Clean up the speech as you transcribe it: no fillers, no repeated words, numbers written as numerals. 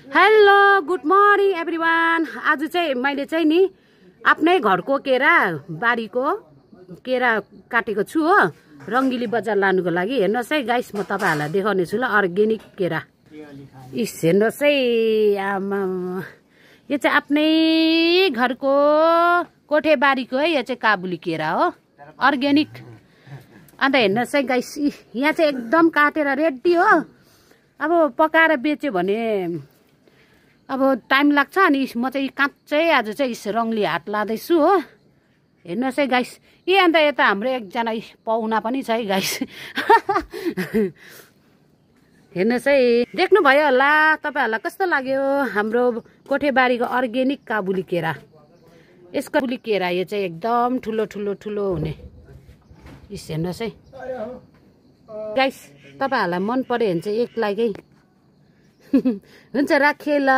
Hello good morning everyone. आज चाहिँ मैले चाहिँ नि आफ्नै घरको केरा बारीको केरा काटेको छु हो, रङ्गिली बजार लानुको लागि। हेर्नुहोस् है गाइस, म तपाईँहरूलाई देखाउने छु ल अर्ग्यानिक केरा। इस हेर्नुहोस् है, आमा यो चाहिँ आफ्नै घरको कोठे बारीको है, यो चाहिँ काबुली केरा हो, अर्ग्यानिक। अन्त हेर्नुहोस् है गाइस, यहाँ चाहिँ एकदम काटेर रेडी हो। अब पकाएर बेच्यो भने अब टाइम लाग्छ। अनि म चाहिँ काँचै आज चाहिँ रङ्गली हाट लाँदैछु हो। हेर्नुहोस् है गाइस, अन्त यता हाम्रो एकजना पाहुना पनि छ है गाइस। हेर्नुहोस् है, देख्नुभयो होला तपाईँहरूलाई कस्तो लाग्यो हाम्रो कोठेबारीको अर्ग्यानिक काबुली केरा। यसको काबुली केरा यो चाहिँ एकदम ठुलो ठुलो ठुलो हुने। हेर्नुहोस् है गाइस, तपाईँहरूलाई मन पर्यो भने चाहिँ एक लाइक है। हुन्छ, राखेँ ल।